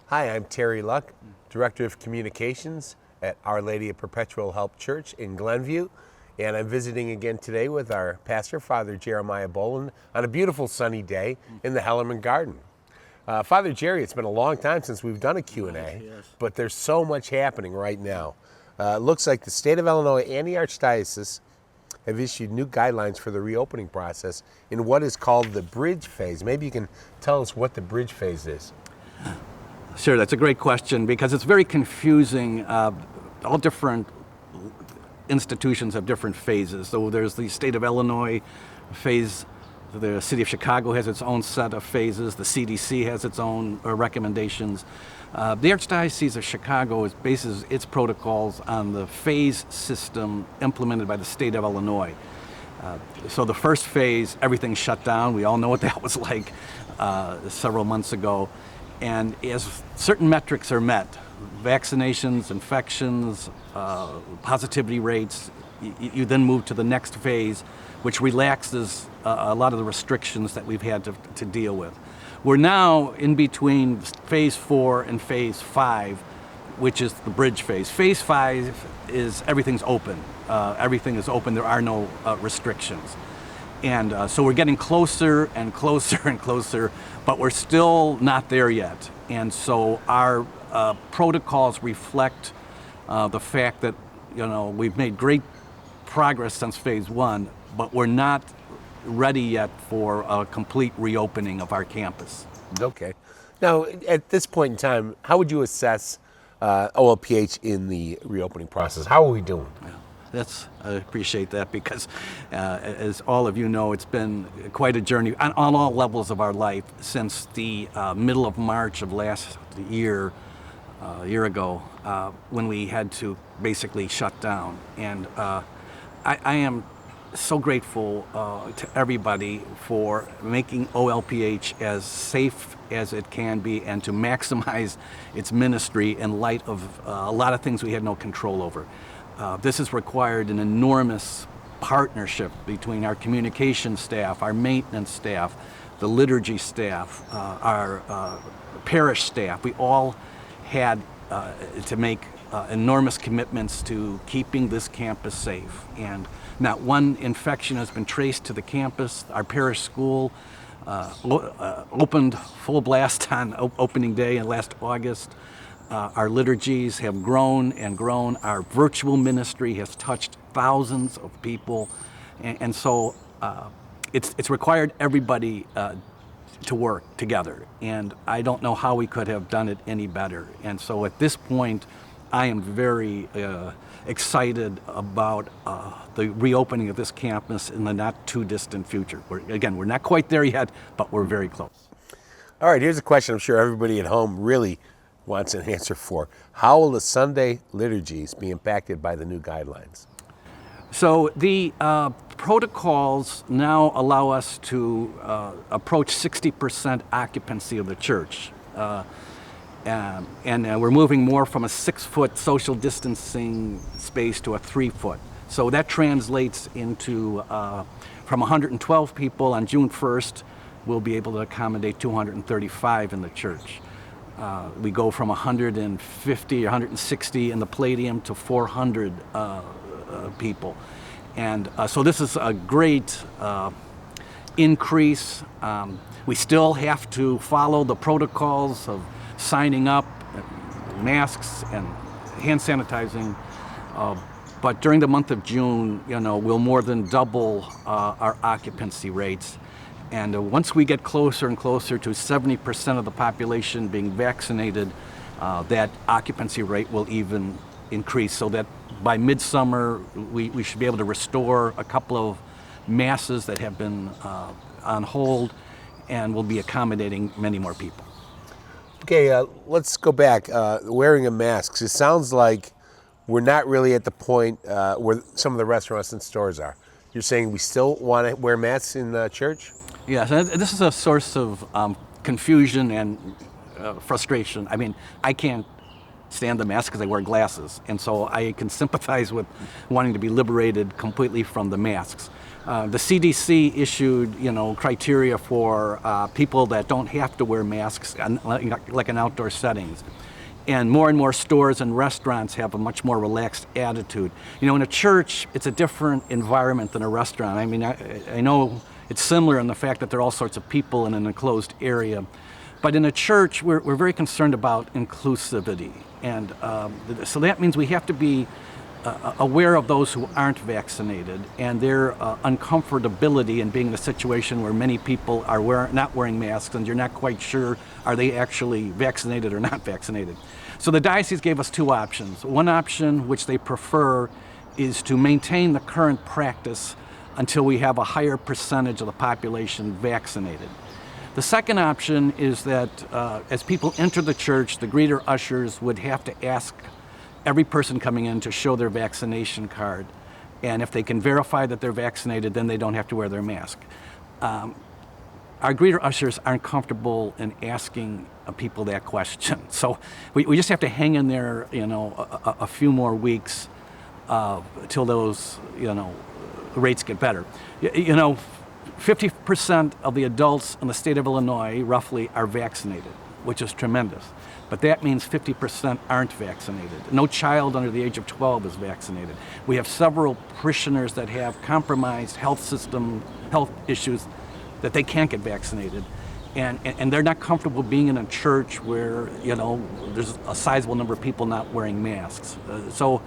Hi, I'm Terry Luck, Director of Communications at Our Lady of Perpetual Help Church in Glenview. And I'm visiting again today with our pastor, Father Jeremiah Boland, on a beautiful sunny day in the Hellerman Garden. Father Jerry, it's been a long time since we've done a Q&A, but there's so much happening right now. It looks like the state of Illinois and the Archdiocese have issued new guidelines for the reopening process in what is called the bridge phase. Maybe you can tell us what the bridge phase is. Sure, that's a great question because it's very confusing. All different institutions have different phases. So there's the state of Illinois phase. The city of Chicago has its own set of phases. The CDC has its own recommendations. The Archdiocese of Chicago bases its protocols on the phase system implemented by the state of Illinois. So the first phase, everything shut down. We all know what that was like several months ago. And as certain metrics are met, vaccinations, infections, positivity rates, you then move to the next phase, which relaxes a lot of the restrictions that we've had to deal with. We're now in between phase 4 and phase 5, which is the bridge phase. Phase 5 is everything's open. Everything is open. There are no restrictions. And so we're getting closer and closer and closer, but we're still not there yet. And so our protocols reflect the fact that, we've made great progress since phase 1, but we're not ready yet for a complete reopening of our campus. Okay. Now, at this point in time, how would you assess OLPH in the reopening process? How are we doing? I appreciate that because, as all of you know, it's been quite a journey on all levels of our life since the middle of March of last year, a year ago, when we had to basically shut down. And I am so grateful to everybody for making OLPH as safe as it can be and to maximize its ministry in light of a lot of things we had no control over. This has required an enormous partnership between our communication staff, our maintenance staff, the liturgy staff, our parish staff. We all had to make enormous commitments to keeping this campus safe. And not one infection has been traced to the campus. Our parish school opened full blast on opening day in last August. Our liturgies have grown and grown. Our virtual ministry has touched thousands of people. And so it's required everybody to work together. And I don't know how we could have done it any better. And so at this point, I am very excited about the reopening of this campus in the not too distant future. We're not quite there yet, but we're very close. All right, here's a question I'm sure everybody at home really wants an answer for. How will the Sunday liturgies be impacted by the new guidelines? So the protocols now allow us to approach 60% occupancy of the church. And we're moving more from a 6-foot social distancing space to a 3-foot. So that translates into, from 112 people on June 1st, we'll be able to accommodate 235 in the church. We go from 150, 160 in the Palladium to 400 people. And so this is a great increase. We still have to follow the protocols of signing up, masks and hand sanitizing. But during the month of June, we'll more than double our occupancy rates. And once we get closer and closer to 70% of the population being vaccinated, that occupancy rate will even increase, so that by midsummer, we should be able to restore a couple of masses that have been on hold, and we'll be accommodating many more people. Okay, let's go back. Wearing of masks. It sounds like we're not really at the point where some of the restaurants and stores are. You're saying we still want to wear masks in church? Yes, this is a source of confusion and frustration. I mean, I can't stand the Mass because they wear glasses. And so I can sympathize with wanting to be liberated completely from the masks. The CDC issued, criteria for people that don't have to wear masks, like in outdoor settings. And more stores and restaurants have a much more relaxed attitude. In a church, it's a different environment than a restaurant. I mean, I know it's similar in the fact that there are all sorts of people in an enclosed area. But in a church, we're very concerned about inclusivity. And so that means we have to be aware of those who aren't vaccinated and their uncomfortability in being in a situation where many people are not wearing masks and you're not quite sure are they actually vaccinated or not vaccinated. So the diocese gave us two options. One option, which they prefer, is to maintain the current practice until we have a higher percentage of the population vaccinated. The second option is that as people enter the church, the greeter ushers would have to ask every person coming in to show their vaccination card. And if they can verify that they're vaccinated, then they don't have to wear their mask. Our greeter ushers aren't comfortable in asking people that question. So we just have to hang in there, a few more weeks till those, rates get better. 50% of the adults in the state of Illinois, roughly, are vaccinated, which is tremendous. But that means 50% aren't vaccinated. No child under the age of 12 is vaccinated. We have several parishioners that have compromised health issues that they can't get vaccinated. And they're not comfortable being in a church where, there's a sizable number of people not wearing masks. So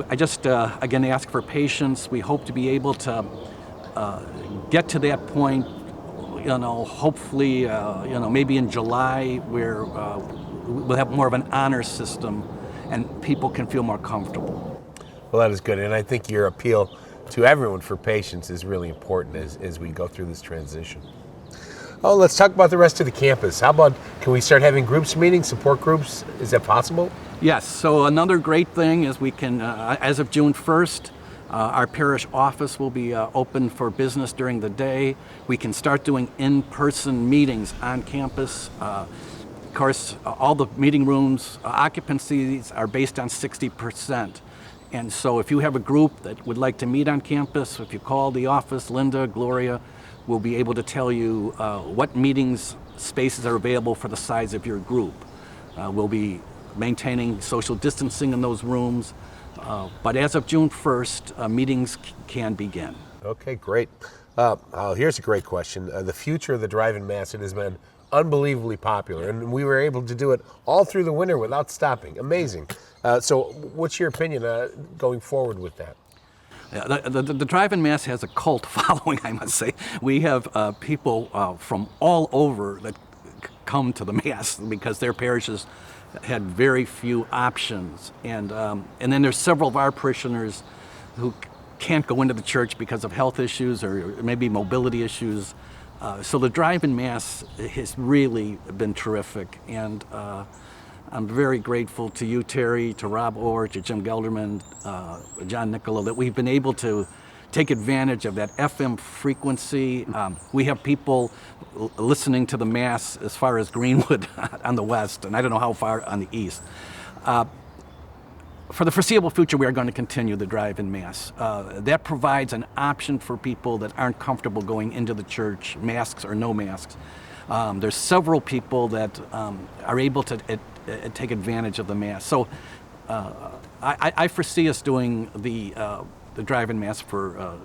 I just, again, ask for patience. We hope to be able to get to that point, hopefully, maybe in July, where we'll have more of an honor system and people can feel more comfortable. Well, that is good. And I think your appeal to everyone for patience is really important as we go through this transition. Oh, let's talk about the rest of the campus. How about, can we start having groups meetings, support groups? Is that possible? Yes. So another great thing is we can, as of June 1st, our parish office will be open for business during the day. We can start doing in-person meetings on campus. Of course, all the meeting rooms occupancies are based on 60%. And so if you have a group that would like to meet on campus, if you call the office, Linda, Gloria, we'll be able to tell you what meetings spaces are available for the size of your group. We'll be maintaining social distancing in those rooms. But as of June 1st, meetings can begin. Okay, great. Here's a great question. The future of the Drivein Mass, it has been unbelievably popular, and we were able to do it all through the winter without stopping. Amazing. So what's your opinion going forward with that? The Drivein Mass has a cult following, I must say. We have people from all over that come to the Mass because their parishes had very few options. And then there's several of our parishioners who can't go into the church because of health issues or maybe mobility issues. So the Drivein Mass has really been terrific. And I'm very grateful to you, Terry, to Rob Orr, to Jim Gelderman, John Niccolo, that we've been able to take advantage of that FM frequency. We have people listening to the Mass as far as Greenwood on the west, and I don't know how far on the east. For the foreseeable future, we are going to continue the Drivein Mass. That provides an option for people that aren't comfortable going into the church, masks or no masks. There's several people that are able to take advantage of the Mass. So I foresee us doing the Drivein Mass for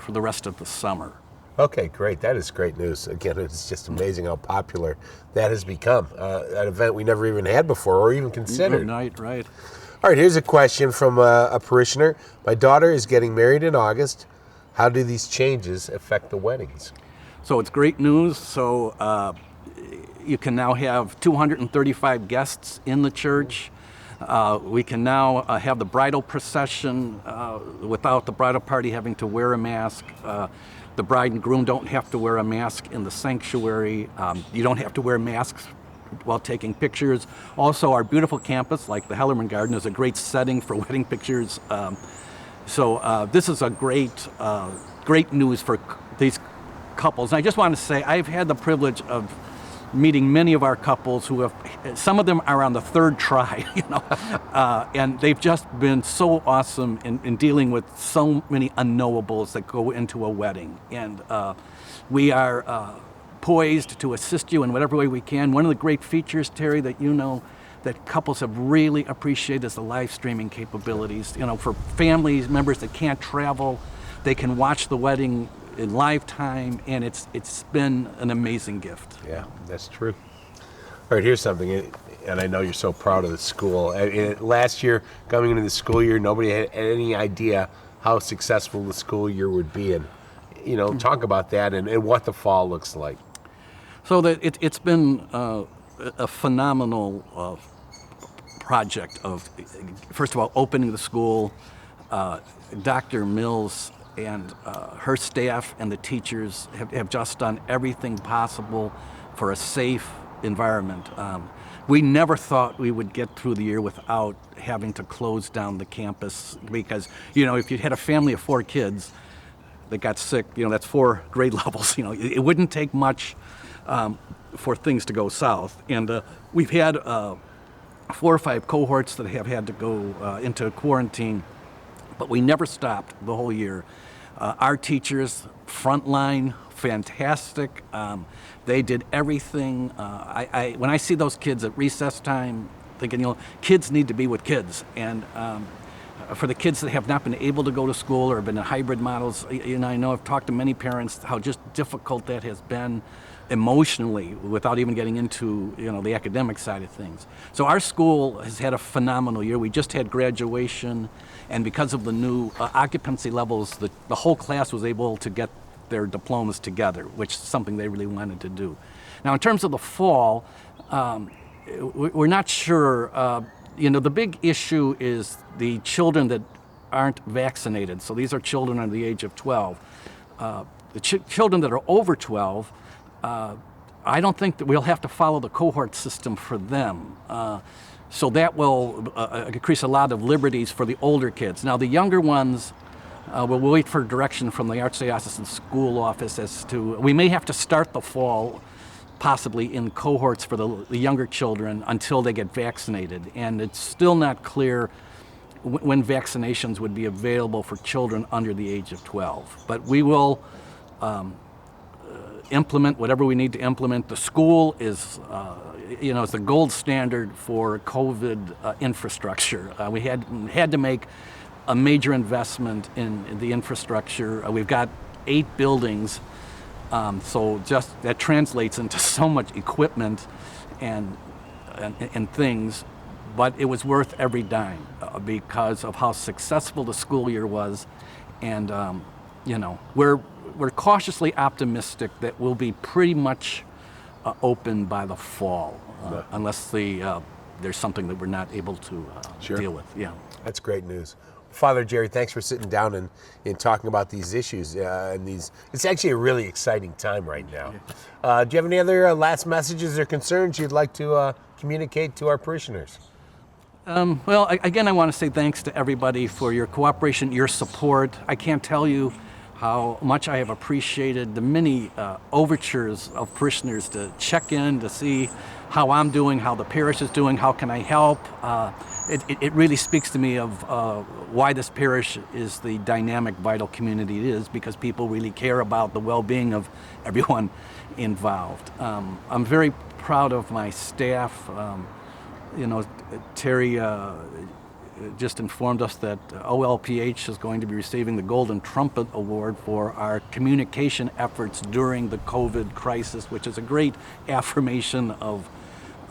the rest of the summer. Okay, great. That is great news. Again, it's just amazing how popular that has become. An event we never even had before or even considered. Right. All right, here's a question from a parishioner. My daughter is getting married in August. How do these changes affect the weddings? So it's great news. So you can now have 235 guests in the church. We can now have the bridal procession without the bridal party having to wear a mask. The bride and groom don't have to wear a mask in the sanctuary. You don't have to wear masks while taking pictures. Also, our beautiful campus, like the Hellerman Garden, is a great setting for wedding pictures. So this is a great news for these couples. And I just want to say, I've had the privilege of meeting many of our couples who have Some of them are on the third try, and they've just been so awesome in dealing with so many unknowables that go into a wedding. And we are poised to assist you in whatever way we can. One of the great features, Terry, that that couples have really appreciated is the live streaming capabilities. For families, members that can't travel, they can watch the wedding in live time, and it's been an amazing gift. Yeah, that's true. All right, here's something, and I know you're so proud of the school. Last year, coming into the school year, nobody had any idea how successful the school year would be. And, talk about that and what the fall looks like. So it's been a phenomenal project of, first of all, opening the school. Dr. Mills and her staff and the teachers have just done everything possible for a safe environment. We never thought we would get through the year without having to close down the campus because, if you had a family of 4 kids that got sick, that's 4 grade levels. It wouldn't take much for things to go south. And we've had 4 or 5 cohorts that have had to go into quarantine, but we never stopped the whole year. Our teachers, frontline, fantastic. They did everything. When I see those kids at recess time, thinking, kids need to be with kids. And for the kids that have not been able to go to school or have been in hybrid models, I know I've talked to many parents how just difficult that has been emotionally without even getting into the academic side of things. So our school has had a phenomenal year. We just had graduation, and because of the new occupancy levels, the whole class was able to get their diplomas together, which is something they really wanted to do. Now, in terms of the fall, we're not sure. The big issue is the children that aren't vaccinated. So these are children under the age of 12. The children that are over 12, I don't think that we'll have to follow the cohort system for them. So that will increase a lot of liberties for the older kids. Now, the younger ones, we'll wait for direction from the Archdiocesan School Office as to, we may have to start the fall possibly in cohorts for the younger children until they get vaccinated. And it's still not clear when vaccinations would be available for children under the age of 12. But we will implement whatever we need to implement. The school is, is the gold standard for COVID infrastructure. We had to make a major investment in the infrastructure. We've got 8 buildings, so just that translates into so much equipment and things, but it was worth every dime because of how successful the school year was, and we're cautiously optimistic that we'll be pretty much open by the fall, unless there's something that we're not able to deal with. Yeah, that's great news. Father Jerry, thanks for sitting down and talking about these issues. It's actually a really exciting time right now. Do you have any other last messages or concerns you'd like to communicate to our parishioners? Well, again, I want to say thanks to everybody for your cooperation, your support. I can't tell you how much I have appreciated the many overtures of parishioners to check in, to see how I'm doing, how the parish is doing, how can I help. It really speaks to me of why this parish is the dynamic, vital community it is, because people really care about the well-being of everyone involved. I'm very proud of my staff. Terry just informed us that OLPH is going to be receiving the Golden Trumpet Award for our communication efforts during the COVID crisis, which is a great affirmation of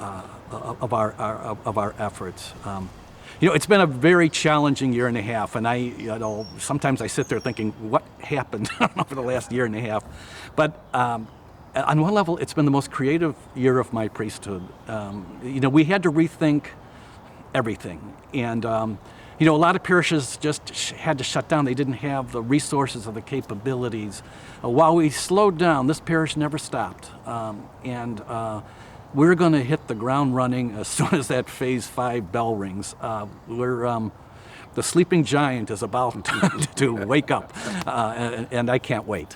our efforts. It's been a very challenging year and a half, and sometimes I sit there thinking, what happened over the last year and a half? But on one level, it's been the most creative year of my priesthood. We had to rethink everything, and a lot of parishes just had to shut down. They didn't have the resources or the capabilities. While we slowed down, this parish never stopped, and we're going to hit the ground running as soon as that Phase 5 bell rings. The sleeping giant is about to wake up, and I can't wait.